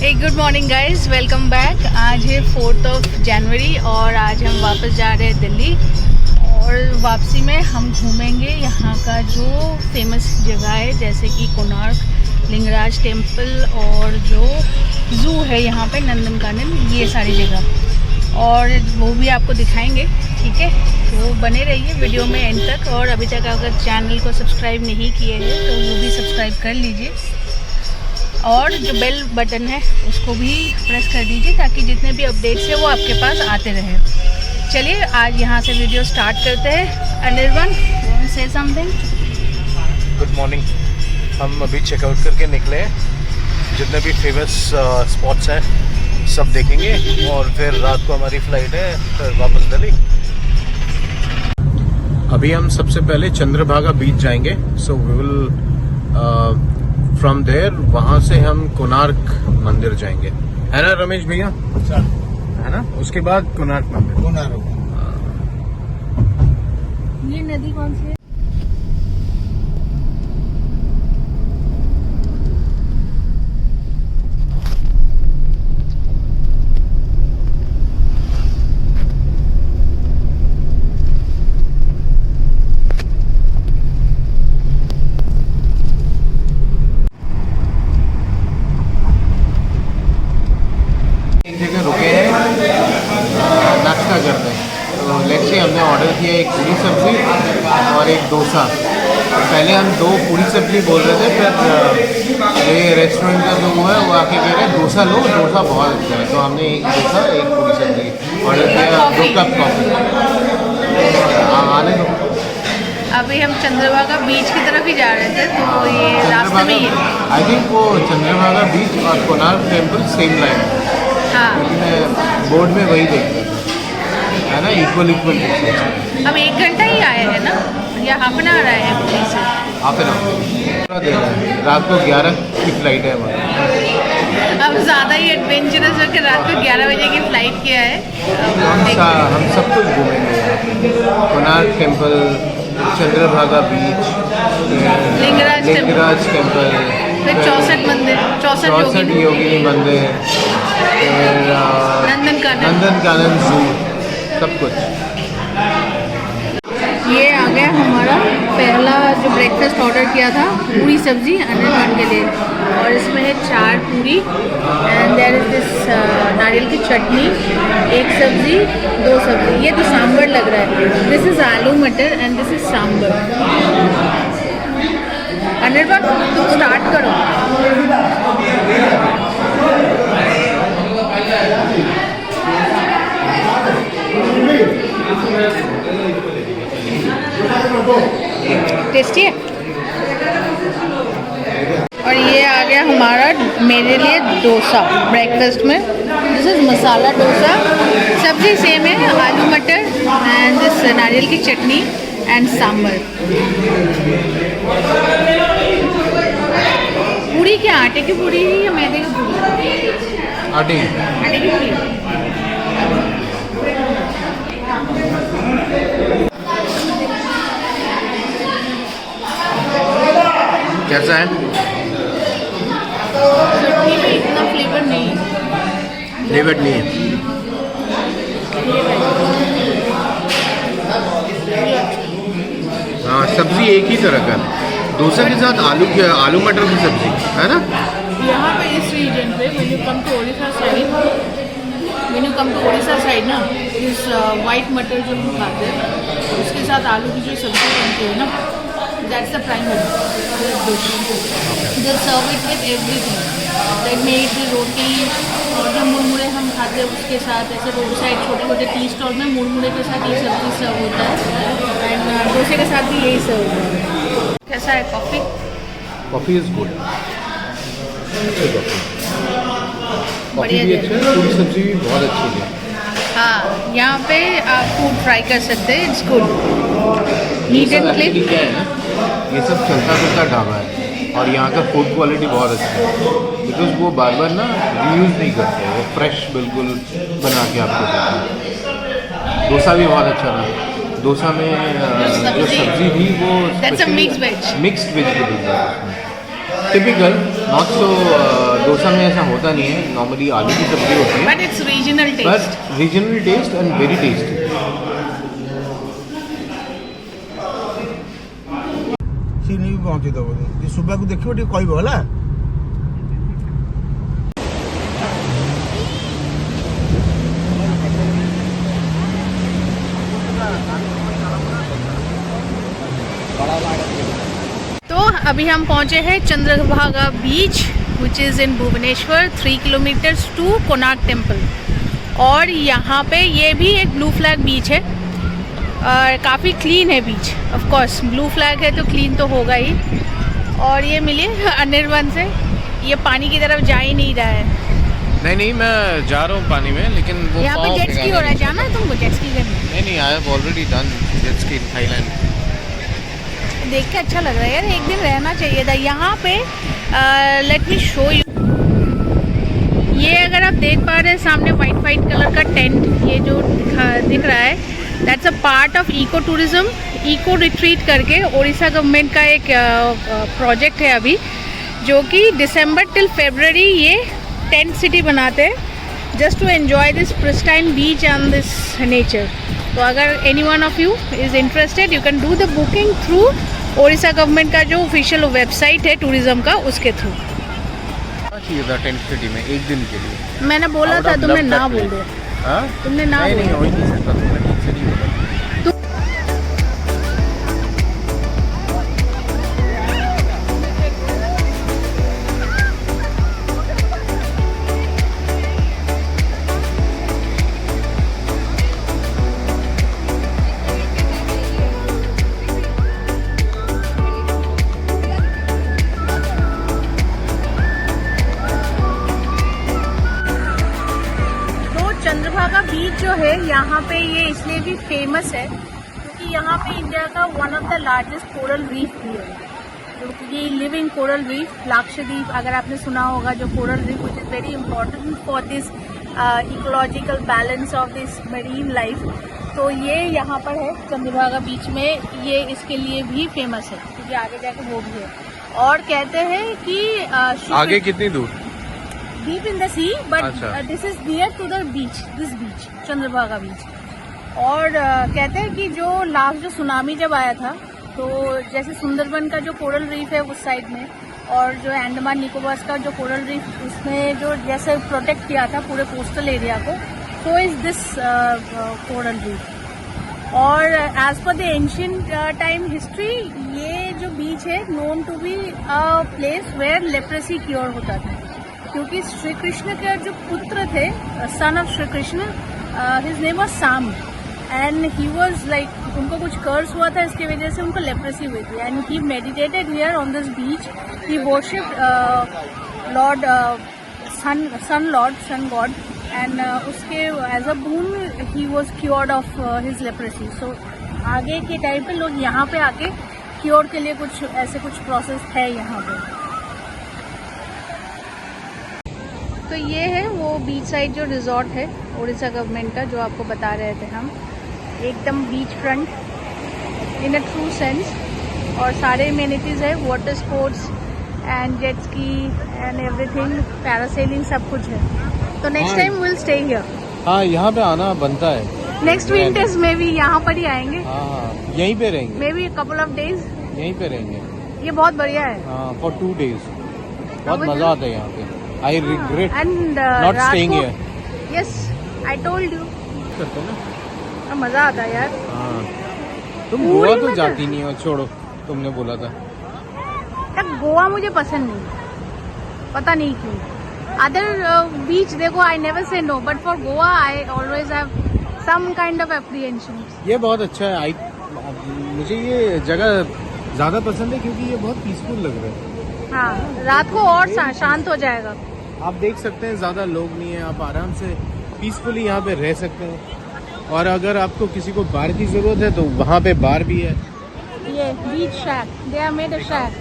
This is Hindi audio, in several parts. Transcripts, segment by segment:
एक good morning guys, welcome back. आज है 4 जनवरी और आज हम वापस जा रहे हैं दिल्ली। और वापसी में हम घूमेंगे यहाँ का जो फेमस जगह है, जैसे कि कोणार्क, लिंगराज टेम्पल और जो ज़ू है यहाँ पे नंदनकानन, ये सारी जगह, और वो भी आपको दिखाएंगे। ठीक है, तो बने रहिए वीडियो में एंड तक। और अभी तक अगर चैनल को सब्सक्राइब नहीं किए हैं तो वो भी सब्सक्राइब कर लीजिए, और जो बेल बटन है उसको भी प्रेस कर दीजिए ताकि जितने भी अपडेट्स हैं वो आपके पास आते रहे। चलिए आज यहाँ से वीडियो स्टार्ट करते हैं। अनिर्बन, से समथिंग। Good morning. हम अभी चेकआउट करके निकले हैं। जितने भी फेमस स्पॉट्स हैं सब देखेंगे और फिर रात को हमारी फ्लाइट है फिर वापस दिल्ली। अभी हम सबसे पहले चंद्रभागा बीच जाएंगे। So we will from there, वहां से हम कोणार्क मंदिर जाएंगे, है ना रमेश भैया? है ना, उसके बाद कोणार्क मंदिर। ये नदी कौन सी है? हमने ऑर्डर किया एक पूरी सब्जी और एक डोसा। पहले हम 2 पूरी सब्जी बोल रहे थे, फिर ये रेस्टोरेंट का जो वो है वो आके कह रहे हैं डोसा लो, डोसा बहुत अच्छा है। तो हमने एक डोसा एक पूरी सब्जी ऑर्डर किया, 2 कप कॉफ़ी। आने दो। अभी हम चंद्रभागा बीच की तरफ ही जा रहे थे, तो ये रास्ते में ही है। आई थिंक वो चंद्रभागा बीच और कोणार्क टेम्पल सेम लाइन। हाँ, बोर्ड में वही देख है ना, इक्वल। हम 1 घंटा ही आए हैं ना, या हाफ एन आवर आए हैं दिल्ली से? Half an hour. रात को 11 की फ्लाइट है हमारी। अब ज़्यादा ही एडवेंचरस होकर रात को 11 बजे की फ़्लाइट किया है। हम सब कुछ घूमेंगे, कोणार्क टेम्पल, चंद्रभागा बीच, लिंगराज टेम्पल, फिर 64 मंदिर, 64 योगिनी मंदिर, नंदनकानन ज़ू, सब कुछ। ये आ गया हमारा पहला जो ब्रेकफास्ट ऑर्डर किया था, पूरी सब्जी अनिर्बन के लिए, और इसमें है 4 पूरी एंड देयर इज दिस नारियल की चटनी, 1 सब्जी 2 सब्जी। ये तो सांभर लग रहा है। दिस इज़ आलू मटर and this is sambar. Anirban तुम स्टार्ट करो। टेस्टी है। और ये आ गया हमारा मेरे लिए डोसा ब्रेकफास्ट में। This is masala dosa. सब्जी सेम है, आलू मटर एंड दिस नारियल की चटनी एंड सांभर। पूरी क्या आटे की पूरी है या मैदे की पूरी? आटे की पूरी। कैसा है? चटनी में इतना फ्लेवर नहीं है। फ्लेवर नहीं है। हाँ, सब्जी एक ही तरह का। डोसा के साथ आलू मटर की सब्जी है ना। यहाँ पे इस रीजन पे when you come to Odisha side ना, इस वाइट मटर जो हम खाते हैं उसके साथ आलू की जो सब्जी बनती है ना, that's the primary. They serve it with everything, like made roti, और जो मुरमुरे हम खाते हैं उसके साथ, ऐसे रोड साइड छोटे छोटे टी स्टॉल में मुरमुरे के साथ ये सब्जी सर्व होता है, एंड डोसे के साथ भी यही सर्व होता है। कैसा है कॉफ़ी? Coffee is good. बढ़िया भी अच्छा है, पूरी सब्जी भी बहुत अच्छी है। हाँ, यहाँ पे आप फूड ट्राई कर सकते हैं। It's good, neat and clean. क्या है ना, ये सब चलता फिरता ढाबा है और यहाँ का फूड क्वालिटी बहुत अच्छा है, बिकॉज वो बार बार ना रीयूज़ नहीं करते, वो फ्रेश बिल्कुल बना के आपको देते हैं। डोसा भी बहुत अच्छा था। डोसा में जो सब्जी थी वो mixed vegetables, typical, not so dosa में ऐसा होता नहीं है, नॉर्मली आलू की सब्जी होती है, but it's regional taste. But regional taste and very tasty. ଚିନି ବି ପହଞ୍ଚେଇ ଦେବ, ସୁବାକୁ ଦେଖିବ ଟିକେ କହିବ ହେଲା। तो अभी हम पहुंचे हैं Chandrabhaga beach which is in Bhubaneswar, 3 kilometres to Konark temple. और यहाँ पे ये भी एक ब्लू फ्लैग बीच है और काफ़ी क्लीन है बीच। ऑफ कोर्स ब्लू फ्लैग है तो क्लीन तो होगा ही। और ये मिलिए अनिर्बन से, ये पानी की तरफ जा ही नहीं रहा है। नहीं मैं जा रहा हूँ पानी में, लेकिन वो यहाँ पे जेट स्की हो रहा है, जाना है तुमको जेट स्की करने? नहीं I have already done jet ski in Thailand. देख के अच्छा लग रहा है यार, एक दिन रहना चाहिए था यहाँ पे। Let me show you. ये अगर आप देख पा रहे हैं सामने वाइट कलर का टेंट, ये जो दिख रहा है, that's a part of eco tourism. Eco retreat करके उड़ीसा गवर्नमेंट का एक प्रोजेक्ट है अभी, जो कि दिसंबर टिल फरवरी ये टेंट सिटी बनाते हैं just to enjoy this pristine beach and this nature. तो अगर any one of you is interested you can do the booking through Orissa government का जो ऑफिशियल वेबसाइट है टूरिज्म का, उसके थ्रू। चाहिए था टेंट सिटी में एक दिन के लिए। मैंने बोला था, तुमने ना बोल दिया। हाँ? तुमने ना बोल नहीं हो ही नहीं सकता, तुमने ठीक से नहीं बोला। चंद्रभागा बीच जो है यहाँ पे ये इसलिए भी फेमस है क्योंकि यहाँ पे इंडिया का one of the largest coral reef भी है, जो ये लिविंग कोरल रीफ लाक्षद्वीप, अगर आपने सुना होगा, जो coral reef which is very important for this ecological balance of this marine life. तो ये यहाँ पर है चंद्रभागा बीच में, ये इसके लिए भी फेमस है क्योंकि आगे जाके वो भी है। और कहते हैं कि आगे कितनी दूर? deep in the sea, but अच्छा। this is near to the beach, this beach, Chandrabhaga बीच। और कहते हैं कि जो लास्ट जो सुनामी जब आया था, तो जैसे सुंदरबन का जो कोरल रीफ है उस साइड में, और जो अंडमान निकोबार का जो कोरल रीफ, उसमें जो जैसे प्रोटेक्ट किया था पूरे कोस्टल एरिया को, so is this coral reef. और as per the ancient time history, ये जो बीच है known to be a place where leprosy cure होता था, क्योंकि श्री कृष्ण के जो पुत्र थे, son of Shri Krishna, his name was Sam, and he was like, उनको कुछ कर्स हुआ था, इसकी वजह से उनको लेप्रेसी हुई थी, and he meditated here on this beach. He worshipped lord sun god, and उसके as a boon he was cured of his leprosy. So आगे के टाइम पे लोग यहाँ पे आके क्योर के लिए कुछ ऐसे कुछ प्रोसेस है यहाँ पे। तो ये है वो बीच साइड जो रिजॉर्ट है उड़ीसा गवर्नमेंट का, जो आपको बता रहे थे हम, एकदम beach front in a true sense, और सारे एमेनिटीज़ है, water sports and jet ski and everything, parasailing, सब कुछ है। तो next time will stay here. हाँ, यहाँ पे आना बनता है। नेक्स्ट विंटर्स में भी यहाँ पर ही आएंगे। हाँ, यहीं पे रहेंगे, may be couple of days यहीं पे रहेंगे। ये बहुत बढ़िया है। हाँ, फॉर 2 days बहुत मजा आता है यहाँ पे। I regret and not staying here. Yes, I told you. करते ना, मजा आता है यार। हाँ, तुम पूरी गोवा तो मतलब- जाती नहीं हो, छोड़ो, तुमने बोला था। तक गोवा मुझे पसंद नहीं, पता नहीं क्यों। अदर बीच देखो, I never say no, but for Goa I always have some kind of apprehension. ये बहुत अच्छा है। मुझे ये जगह ज्यादा पसंद है क्योंकि ये बहुत पीसफुल लग रहा है। हाँ, रात को और शांत हो जाएगा। आप देख सकते हैं ज्यादा लोग नहीं है, आप आराम से पीसफुली यहाँ पे रह सकते हैं। और अगर आपको किसी को बार की जरूरत है तो वहाँ पे बार भी है। ये beach shack, they are made a shack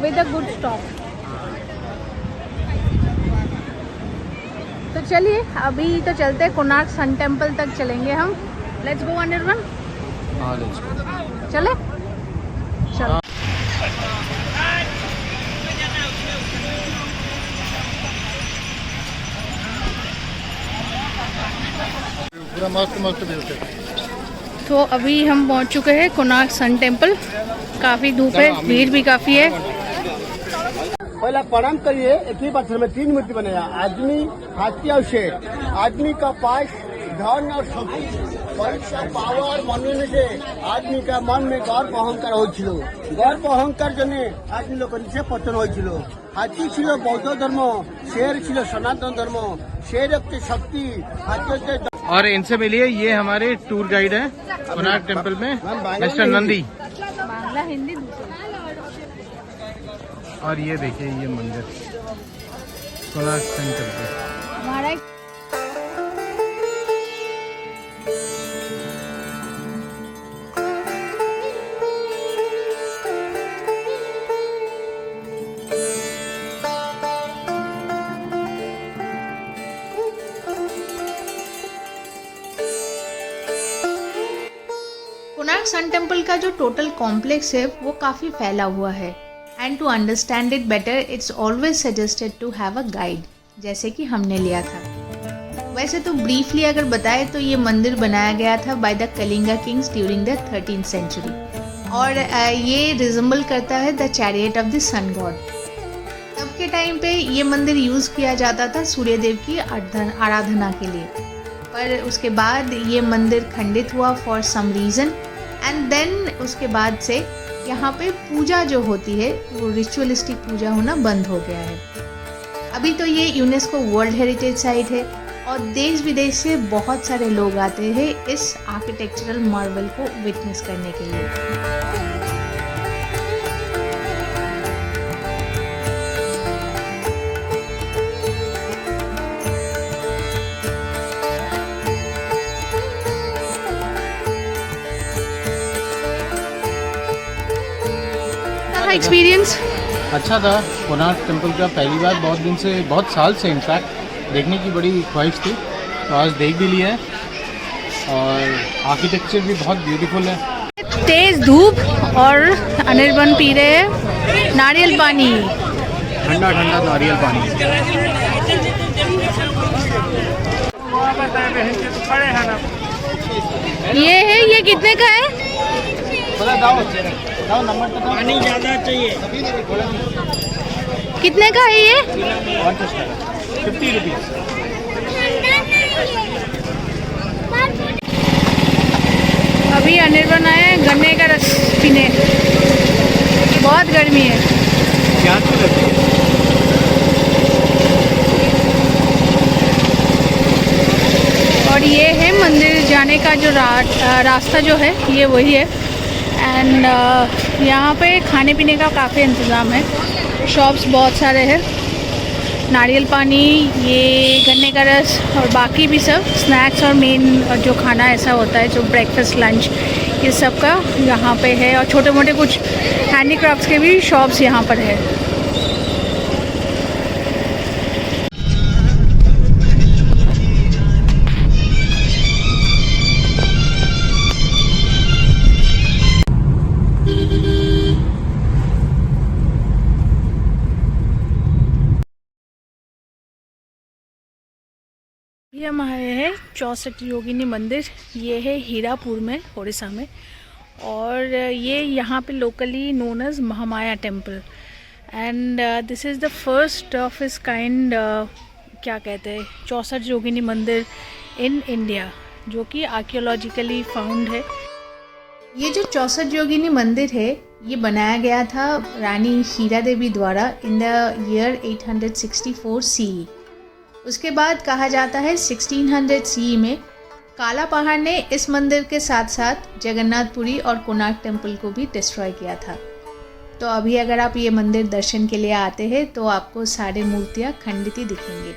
with a good stop. तो चलिए अभी तो चलते हैं, कोणार्क सन टेम्पल तक चलेंगे हम। Let's go Anirban. हाँ, लेट्स गो। चले, चलो। मस्त मस्त व्यू थे। तो अभी हम पहुंच चुके हैं कोणार्क सन टेम्पल। काफ़ी धूप है, भीड़ भी काफ़ी है। पहला प्रणाम करिए। एक ही पत्थर में 3 मूर्ति बनेगा, आदमी, हाथी और शेर। आदमी का पास धन और शक्ति, परीक्षा पावर मनने से आदमी का मन में गर्व अहंकार होइछिलो। गर्व अहंकार जने आदमी लोग नीचे पतन होइछिलो। हाथी छिलो बौद्ध धर्म, शेर छिलो सनातन धर्म। शेर के शक्ति, हाथी के और इनसे मिलिए, ये हमारे टूर गाइड है कोणार्क टेम्पल में, मिस्टर नंदी। बांग्ला हिंदी और ये देखिए ये मंदिर कोणार्क सन टेम्पल। हमारा कोणार्क सन टेम्पल का जो टोटल कॉम्प्लेक्स है वो काफ़ी फैला हुआ है। And to understand it better it's always suggested to have a guide, जैसे कि हमने लिया था। वैसे तो ब्रीफली अगर बताएं तो ये मंदिर बनाया गया था by the Kalinga kings during the 13th century और ये रिजेंबल करता है the chariot of the sun god. तब के टाइम पे ये मंदिर यूज़ किया जाता था सूर्यदेव की आराधना के लिए, पर उसके बाद ये मंदिर खंडित हुआ for some reason and then उसके बाद से यहाँ पे पूजा जो होती है वो रिचुअलिस्टिक पूजा होना बंद हो गया है। अभी तो ये यूनेस्को वर्ल्ड हेरिटेज साइट है और देश विदेश से बहुत सारे लोग आते हैं इस आर्किटेक्चरल मार्वल को विटनेस करने के लिए। एक्सपीरियंस अच्छा था। कोणार्क टेम्पल का पहली बार बहुत दिन से, बहुत साल से इनफैक्ट देखने की बड़ी ख्वाहिश थी, तो आज देख भी लिया है और आर्किटेक्चर भी बहुत ब्यूटीफुल है। तेज धूप और अनिर्बन पी रहे हैं नारियल पानी, ठंडा ठंडा नारियल पानी। ये है, ये कितने का है? पानी ज्यादा चाहिए। कितने का है ये? 50 रुपीज़। अभी अनिर्बन आए हैं गन्ने का रस पीने, बहुत गर्मी है। क्या तो लगती है? और ये है मंदिर जाने का जो रास्ता जो है ये वही है। एंड यहाँ पे खाने पीने का काफ़ी इंतज़ाम है, शॉप्स बहुत सारे हैं। नारियल पानी, ये गन्ने का रस और बाकी भी सब स्नैक्स और मेन जो खाना ऐसा होता है जो ब्रेकफास्ट लंच ये सब का यहाँ पे है। और छोटे मोटे कुछ हैंडीक्राफ्ट्स के भी शॉप्स यहाँ पर है। ये हम आए हैं 64 योगिनी मंदिर। ये है हीरापुर में, उड़ीसा में, और ये यहाँ पे locally known as Mahamaya temple. And this is the first of its kind, क्या कहते हैं, 64 योगिनी मंदिर इन इंडिया, जो कि आर्कियोलॉजिकली फाउंड है। ये जो 64 योगिनी मंदिर है ये बनाया गया था रानी हीरा देवी द्वारा इन द ईयर 864 CE। उसके बाद कहा जाता है 1600 CE में काला पहाड़ ने इस मंदिर के साथ साथ जगन्नाथपुरी और कोणार्क टेम्पल को भी डिस्ट्रॉय किया था। तो अभी अगर आप ये मंदिर दर्शन के लिए आते हैं तो आपको सारे मूर्तियाँ खंडित ही दिखेंगे,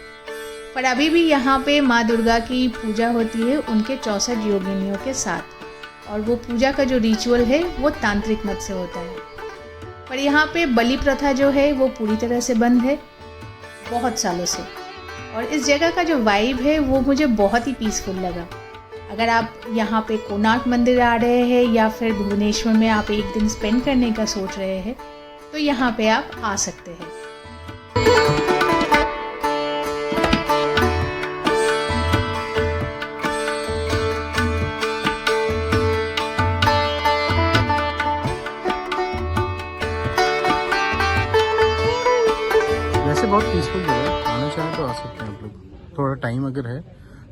पर अभी भी यहाँ पे माँ दुर्गा की पूजा होती है उनके 64 योगिनियों के साथ, और वो पूजा का जो रिचुअल है वो तांत्रिक मत से होता है। पर यहाँ पे बलि प्रथा जो है वो पूरी तरह से बंद है बहुत सालों से, और इस जगह का जो वाइब है वो मुझे बहुत ही पीसफुल लगा। अगर आप यहाँ पे कोणार्क मंदिर आ रहे हैं या फिर भुवनेश्वर में आप एक दिन स्पेंड करने का सोच रहे हैं तो यहाँ पे आप आ सकते हैं। वैसे बहुत पीसफुल जगह है, आना चाहें तो आ सकते हैं आप लोग, थोड़ा टाइम अगर है।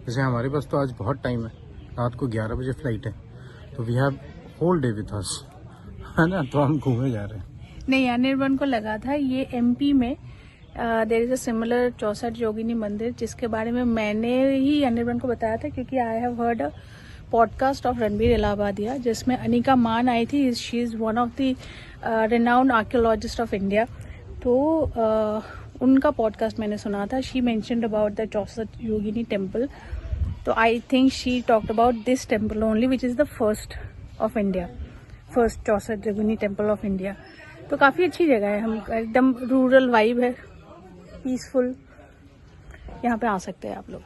जैसे हमारे पास तो आज बहुत टाइम है, रात को 11 बजे फ्लाइट है, तो we have whole day with us, है ना, तो हम घूमे जा रहे हैं। नहीं, अनिर्बन को लगा था ये एमपी में देयर इज अ सिमिलर 64 योगिनी मंदिर, जिसके बारे में मैंने ही अनिर्बन को बताया था, क्योंकि I have heard a podcast of Ranveer Allahbadia, जिसमें अनिका मान आई थी। She is one of the renowned archaeologist of India. तो उनका पॉडकास्ट मैंने सुना था। She mentioned about the 64 Yogini temple, तो I think she talked about this temple only, which is the first of India, first 64 Yogini temple of India. तो काफ़ी अच्छी जगह है, हम एकदम रूरल वाइब है, पीसफुल, यहाँ पे आ सकते हैं आप लोग।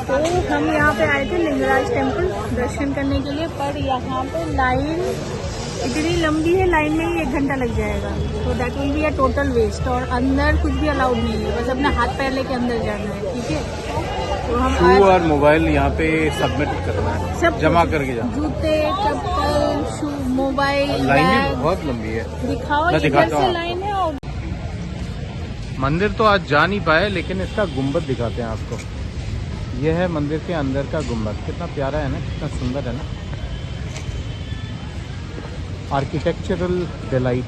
तो हम यहाँ पे आए थे लिंगराज टेम्पल दर्शन करने के लिए, पर यहाँ पे लाइन इतनी लंबी है, लाइन में ही 1 घंटा लग जाएगा, तो that will be a total waste. और अंदर कुछ भी अलाउड नहीं है, बस अपना हाथ पैर लेके अंदर जाना है, ठीक है। तो हम शू और मोबाइल यहाँ पे सबमिट करना है, सब जमा करके जाना। जूते, चप्पल, शू, मोबाइल, लाइन भी बैग बहुत लंबी है, दिखाओ, मैं इधर दिखाता से हूँ। लाइन है। और मंदिर तो आज जा नहीं पाए, लेकिन इसका गुम्बद दिखाते हैं आपको। यह है मंदिर के अंदर का गुम्बद, कितना प्यारा है ना, कितना सुंदर है ना, architectural delight,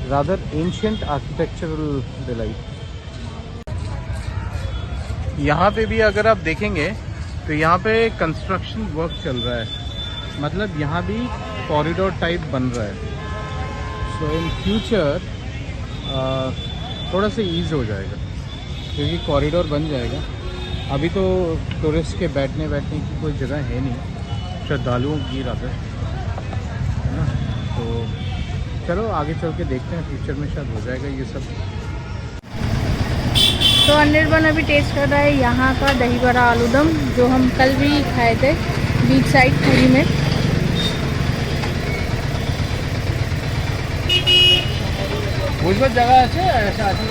rather ancient architectural delight. यहाँ पे भी अगर आप देखेंगे तो यहाँ पे कंस्ट्रक्शन वर्क चल रहा है, मतलब यहाँ भी कॉरिडोर टाइप बन रहा है। सो इन फ्यूचर थोड़ा सा ईज हो जाएगा, क्योंकि कॉरिडोर बन जाएगा। अभी तो टूरिस्ट के बैठने की कोई जगह है नहीं, श्रद्धालुओं की रात है ना। तो चलो आगे चल के देखते हैं, फ्यूचर में शायद हो जाएगा ये सब। तो अनिर्बन अभी टेस्ट कर रहा है यहाँ का दही बड़ा आलूदम, जो हम कल भी खाए थे बीच साइड पुरी में। बुझबत जगह আছে ऐसा আছে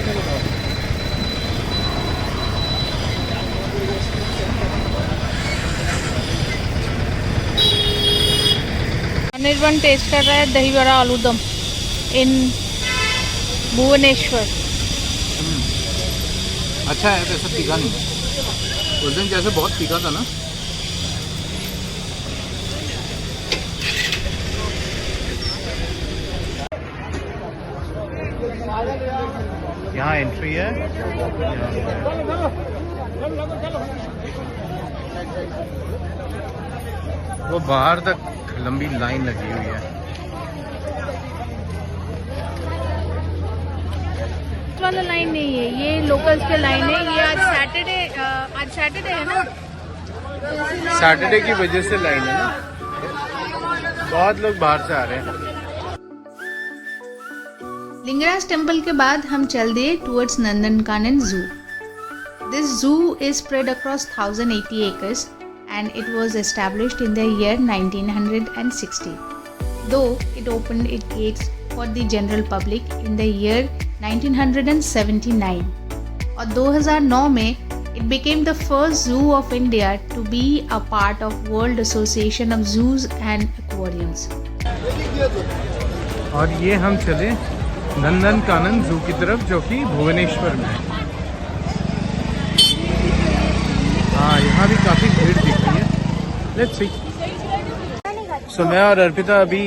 अनिर्बन टेस्ट कर रहा है दही बड़ा आलूदम इन भुवनेश्वर। अच्छा है, वैसे तीखा नहीं है, उस दिन जैसे बहुत तीखा था ना। यहाँ एंट्री है, वो बाहर तक लंबी लाइन लगी हुई है। वाला लाइन नहीं है, ये लोकल्स के लाइन है। ये आज सैटरडे है ना, सैटरडे की वजह से लाइन है ना, बहुत लोग बाहर से आ रहे हैं। लिंगराज टेम्पल के बाद हम चल दिए टुवर्ड्स नंदनकानन जू। दिस जू is spread across 1080 acres and it was established in the year 1960, though it opened its gates for the general public in the year 1979. और 2009 में it became the first zoo of India to be a part of World Association of Zoos and Aquariums. और ये हम चले नंदनकानन जू की तरफ, जो कि भुवनेश्वर में है। हाँ, यहाँ भी काफ़ी भीड़ दिख रही है। Let's see. सो मैं और अर्पिता अभी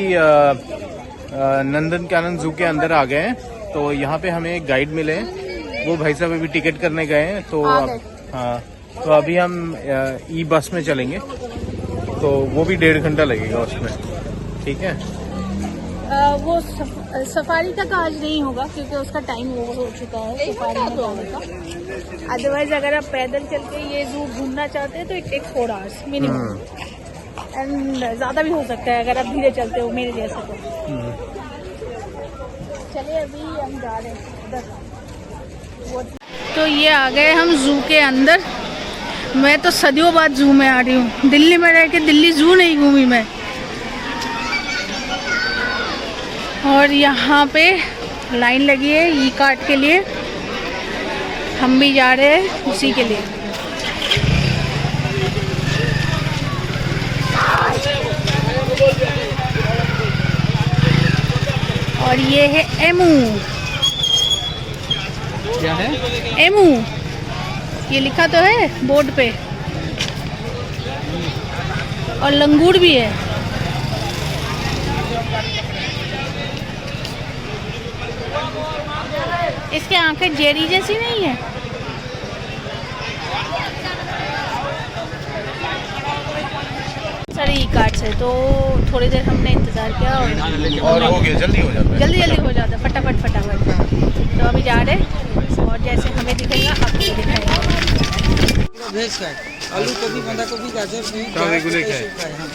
नंदनकानन जू के अंदर आ गए हैं। तो यहाँ पे हमें एक गाइड मिले हैं, वो भाई साहब अभी टिकट करने गए हैं। तो हाँ, तो अभी हम ई बस में चलेंगे, तो वो भी 1.5 घंटा लगेगा उसमें, ठीक है। वो सफारी तक आज नहीं होगा, क्योंकि उसका टाइम ओवर हो चुका है सफारी में जाने का। अदरवाइज अगर आप पैदल चल के ये जू घूमना चाहते हैं तो it takes 4 hours minimum, and ज़्यादा भी हो सकता है अगर आप धीरे चलते हो मेरे जैसे। तो चलिए अभी हम जा रहे हैं उधर। तो ये आ गए हम जू के अंदर। मैं तो सदियों बाद जू में आ रही हूँ, दिल्ली में रह के दिल्ली जू नहीं घूमी मैं। और यहाँ पे लाइन लगी है ई कार्ड के लिए, हम भी जा रहे हैं उसी के लिए। और ये है एमू। क्या है? एमू, ये लिखा तो है बोर्ड पे। और लंगूर भी है। इसके आंखें जेरी जैसी नहीं है? सारे ई कार्ड्स है, तो थोड़ी देर हमने इंतज़ार किया और हो गया, जल्दी हो जाता है। जल्दी जल्दी हो जाता है, फटाफट फटाफट। तो अभी जा रहे हैं और जैसे हमें दिखेगा आपको दिखाएगा। वेज का आलू गोभी बंधा गोभी गाजर बीट सब एगुले का है। हाँ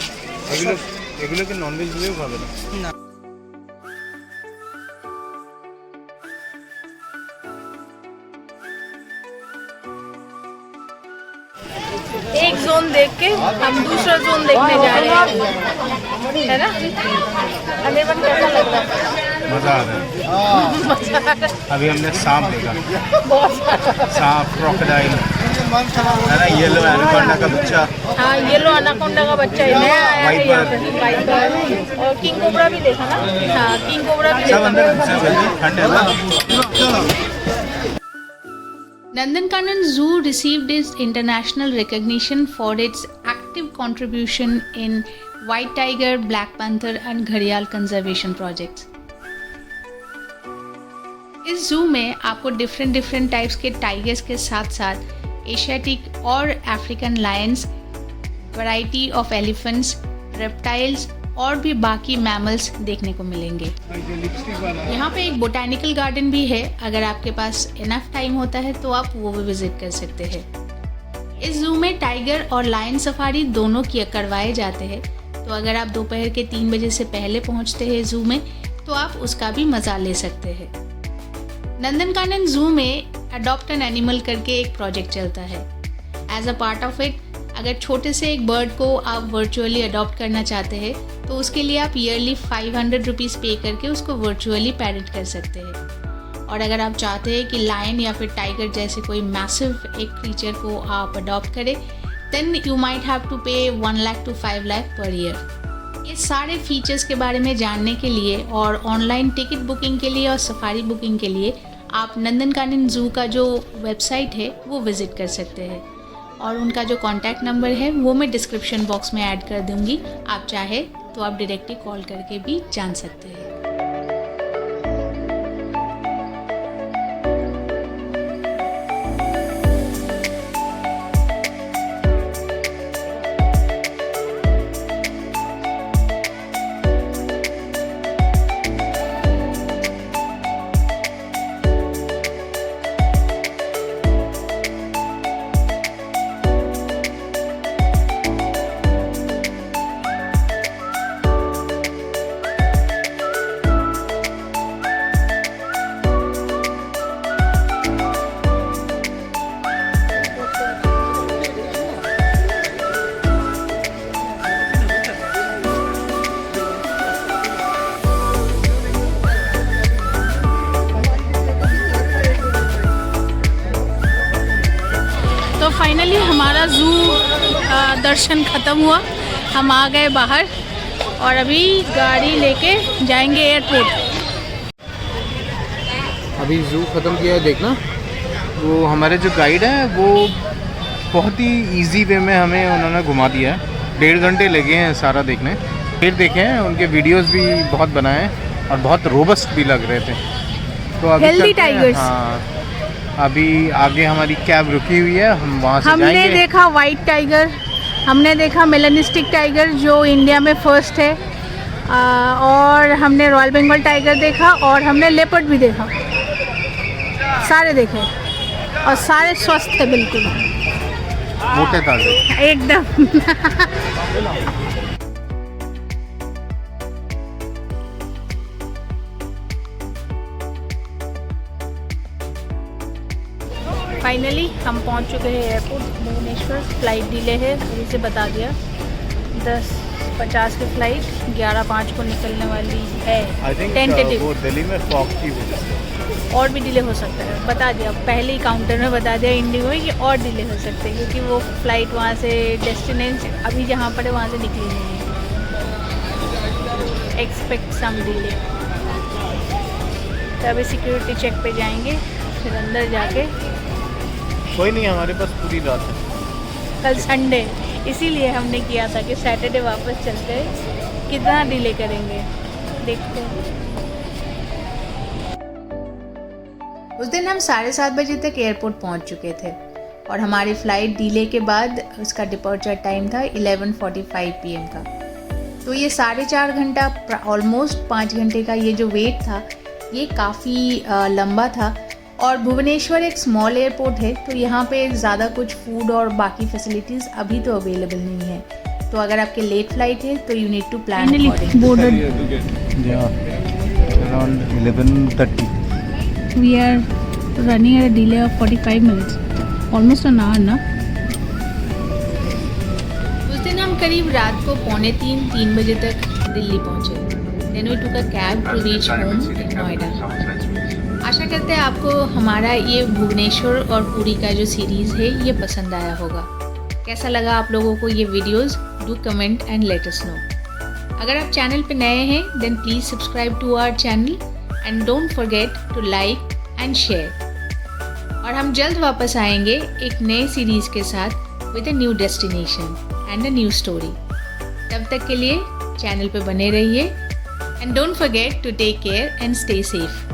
এগুলো কি ননভেজ দিয়েও খাবে না? ना एक जोन देख के हम दूसरा जोन देखने जा रहे हैं, है ना? अनिर्बन कैसा लग रहा है? मजा आ रहा है। अभी हमने सांप देखा, बहुत सारा। सांप, क्रोकोडाइल, है ना, येलो एनाकोंडा का बच्चा, हाँ, येलो अनाकोंडा का बच्चा है, नया आया है यहाँ पे, वाइपर। और किंग कोबरा भी देखा ना? हाँ, किंग कोबरा भी सब अंदर घुसे हुए देखा। थे, ठंड है ना। Nandankanan Zoo received its international recognition for its active contribution in white tiger, black panther and घड़ियाल conservation projects. इस जू में आपको डिफरेंट टाइप्स के टाइगर्स के साथ साथ एशियाटिक और African Lions, variety of elephants, reptiles और भी बाकी मैमल्स देखने को मिलेंगे। यहाँ पे एक बोटैनिकल गार्डन भी है, अगर आपके पास इनफ टाइम होता है तो आप वो भी विजिट कर सकते हैं। इस जू में टाइगर और लायन सफारी दोनों करवाए जाते हैं, तो अगर आप दोपहर के 3 बजे से पहले पहुँचते हैं जू में तो आप उसका भी मज़ा ले सकते हैं। नंदनकानन जू में अडॉप्ट एन एनिमल करके एक प्रोजेक्ट चलता है। As a part of it, अगर छोटे से एक बर्ड को आप वर्चुअली अडॉप्ट करना चाहते हैं तो उसके लिए आप ईयरली 500 रुपीज़ पे करके उसको वर्चुअली पेरेंट कर सकते हैं। और अगर आप चाहते हैं कि लायन या फिर टाइगर जैसे कोई मैसिव एक क्रीचर को आप अडॉप्ट करें, then you might have to pay 1 lakh to 5 lakh per year. ये सारे फीचर्स के बारे में जानने के लिए और ऑनलाइन टिकट बुकिंग के लिए और सफारी बुकिंग के लिए आप नंदनकानन जू का जो वेबसाइट है वो विज़िट कर सकते हैं। और उनका जो कॉन्टैक्ट नंबर है वो मैं डिस्क्रिप्शन बॉक्स में ऐड कर दूंगी, आप चाहे तो आप डायरेक्टली कॉल करके भी जान सकते हैं। तो फाइनली हमारा ज़ू दर्शन ख़त्म हुआ, हम आ गए बाहर और अभी गाड़ी लेके जाएंगे एयरपोर्ट। अभी ज़ू ख़त्म किया है, देखना वो हमारे जो गाइड हैं वो बहुत ही इजी वे में हमें उन्होंने घुमा दिया है। 1.5 घंटे लगे हैं सारा देखने। फिर देखे हैं, उनके वीडियोस भी बहुत बनाए और बहुत रोबस्ट भी लग रहे थे। तो अभी हेल्दी चलते हैं। टाइगर्स। हाँ, अभी आगे हमारी कैब रुकी हुई है, हम वहाँ से हमने जाएंगे। देखा वाइट टाइगर, हमने देखा मेलानिस्टिक टाइगर जो इंडिया में फर्स्ट है, और हमने रॉयल बंगाल टाइगर देखा और हमने लेपर्ड भी देखा। सारे देखे और सारे स्वस्थ थे बिल्कुल, मोटे ताजे। एकदम। फाइनली हम पहुंच चुके हैं एयरपोर्ट भुवनेश्वर। फ्लाइट डिले है, अभी से बता दिया। 10:50 की फ़्लाइट 11:05 को निकलने वाली है। टेंटेटिव वो दिल्ली में फॉग की वजह से और भी डिले हो सकता है, बता दिया पहले ही काउंटर में बता दिया इंडिगो में कि और डिले हो सकते हैं, क्योंकि वो फ़्लाइट वहाँ से डेस्टिनेशन अभी जहाँ पर है वहाँ से निकली नहीं है। Expect some delay. तो अभी सिक्योरिटी चेक पे जाएंगे, फिर अंदर जाके। कोई नहीं, हमारे पास पूरी रात है। कल संडे, इसीलिए हमने किया था कि सैटरडे वापस चलते हैं। कितना डिले करेंगे देखते हैं। उस दिन हम 7:30 बजे तक एयरपोर्ट पहुंच चुके थे और हमारी फ़्लाइट डिले के बाद उसका डिपार्चर टाइम था 11:45 PM का। तो ये 4.5 घंटा, ऑलमोस्ट 5 घंटे का ये जो वेट था, ये काफ़ी लंबा था। और भुवनेश्वर एक स्मॉल एयरपोर्ट है, तो यहाँ पे ज़्यादा कुछ फूड और बाकी फैसिलिटीज़ अभी तो अवेलेबल नहीं है। तो अगर आपके लेट फ्लाइट है तो you need to plan accordingly. Around 11:30 We are running at a delay of 45 minutes, almost an hour ना। उस दिन हम करीब रात को 2:45-3 बजे तक दिल्ली पहुँचे। Then we took a cab to reach home in Noida। आशा करते हैं आपको हमारा ये भुवनेश्वर और पुरी का जो सीरीज़ है ये पसंद आया होगा। कैसा लगा आप लोगों को ये videos? Do comment and let us know. अगर आप चैनल पे नए हैं then please subscribe to our channel and don't forget to like and share. और हम जल्द वापस आएंगे एक नए सीरीज़ के साथ with a new destination and a new story. तब तक के लिए चैनल पे बने रहिए and don't forget to take care and stay safe.